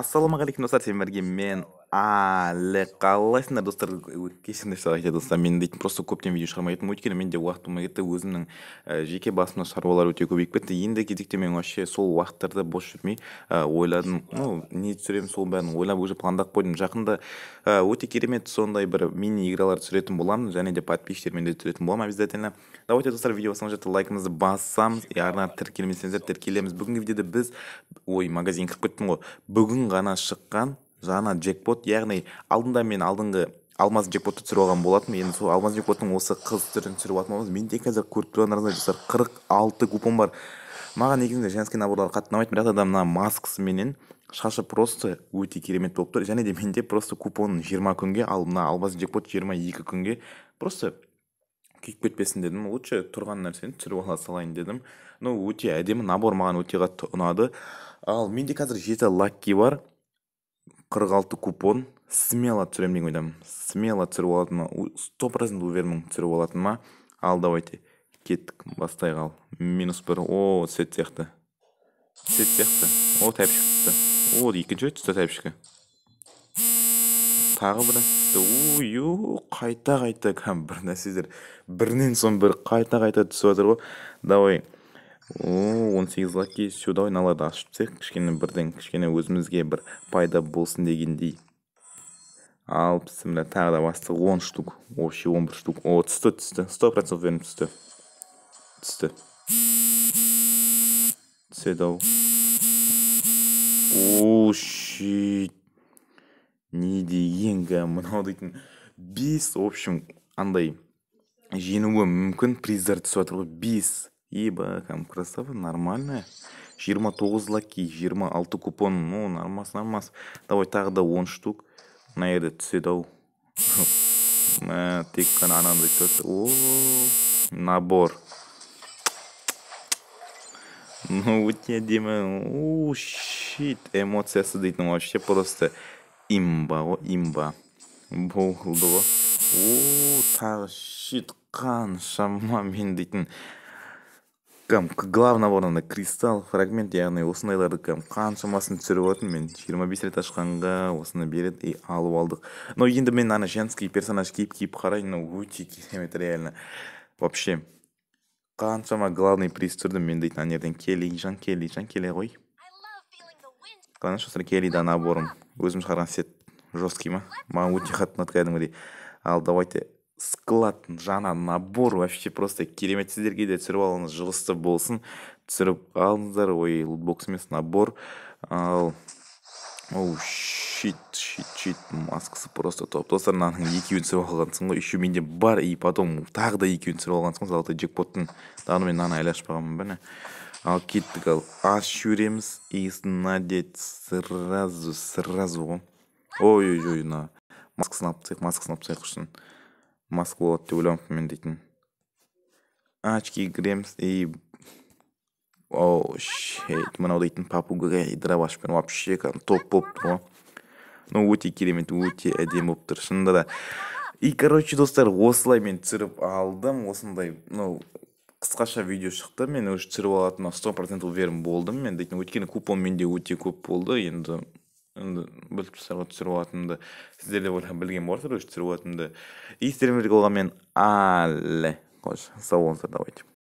Ассалаумағалейкум достар, сендерге мен әлі қалайсыңдар достар. Кешіріңдер сұрайды достар, мен дейтін просто көптен видео шығармай кеттім, өйткені менде уақыт болмай кетті, өзімнің жеке басымда шаруалар өте көбейіп кетті. Енді кезекте мен вообще сол уақыттарды бос жүрмей ойладым, не түсіремін, сол бәрін ойлап уже пландап қойдым. Жақында өте керемет сондай бір мини игралар түсіретін боламын, және де подписчиктермен де түсіретін боламын обязательно. Давайте достар, видео басқан жатыр лайкымызды бассамыз, ары тіркелмесеңіздер тіркелеміз. Бүгінгі видеода біз магазин кіріп кеттім ғой. Бүгін ғана шыққан жаңа джекпот, яғни алдында мен алдыңғы алмаз джекпотты түсіріп алған болатын. Енді сол алмаз джекпоттың осы қыз түрін түсіріп алатын боламыз. Менде қазір көріп тұрғандарыңыздай достар 46 купон бар. Маған негізінде женский наборлар қатты ұнамайды, бірақ та мына маскасы менен шашы просто өте керемет болып тұр. Және де менде просто купон 20 күнге, ал мына алмаз джекпот 22 күнге. Просто күйіп кетпесін дедім, лучше тұрған нәрсені түсіріп ала салайын дедім. Өте әдемі набор, маған өте қатты ұнады. Ал менде қазір 7 лакки бар, 46 купон. Смело түсірем деген ойдамын. Смело түсіріп алатын ма, 100% уверенмін түсіріп алатын ма. Ал давайте кеттік, бастай қал. -1. О, сет сияқты. О, тәпішкі түсті. О, екінші рет түсті тәпішкі. Тағы бір нәрсе түсті. Қайта бір нәрселер бірінен соң бір қайта түсіп жатыр ғой. Давай. 18 лаки. Все, давай наларды ашып түсек, кішкене өзімізге бір пайда болсын дегендей. Алып сімлі тағы да басты 10 штук, вообще 11 штук. О, түсті, 100% уверен түсті. Түседі ау. О, щит. Не дегенгі мынау дейтін 5, в общем, андай жеңуі мүмкін приздар түсіп жатыр ғой. 5. Еба, красава, нормально. 29 лаки, 26 купон, нормас. Давай тағы да 10 штук. Мына ерде түседі ау. Тек қана анандай түседі. О, набор. Өте әдемі. Щит, эмоциясы дейтін вообще просто имба ғой, имба. Болды ғой. Тағы щит, қаншама мен дейтін. Главный наборында кристалл фрагмент, яғни осындайларды қаншамасын түсіріп отырмын. Мен 25 рет ашқанға осыны береді, алып алдық. Но енді мен ана женский персонаж кейіп қарайын, өте керемет реально. Вообще қаншама главный приз түсірдім мен дейтін. Анерден жан келе ғой. Қаныш келида наборым. Өзім шығарған сет жесткий ма? Маған өте қатты ұнады кәдімгідей. Ал давайте склад, жаңа набор, вообще просто керемет. Сіздерге де түсіріп алыңыз, жылысты болсын. Түсіріп алыңыздар. Лутбокс емес, набор. Ал щит, маскасы просто топ. Достар, мынаның екеуін түсіріп алғансың ғой. Еще менде бар, и потом тағы да екеуін түсіріп алғансың ғой. Золотой джекпоттың. Тағы мен мынаны әлі ашпағанмын бәне. Ал кеттік, ал ашып жүреміз и надеть сразу ғой. Ой, маскасын алып тастайық үшін. Маска болады деп ойлағанмын мен дейтін. Очки кіреміз и щит, мынау дейтін попугай дробашпен вообще топ болып тұр ғой. Өте керемет, өте әдемі болып тұр шынында да. И короче достар, осылай мен түсіріп алдым. Осындай қысқаша видео шықты. Мен уже түсіріп алатыныма 100% уверен болдым. Мен дейтін, өйткені купон менде өте көп болды. Енді біліп тұрсарға түсіріп алатынымды, сіздер де білген боларсыздар, өз түсіріп алатынымды. И сіздермен бірге болған мен әлі. Сау болыңыздар, давайте.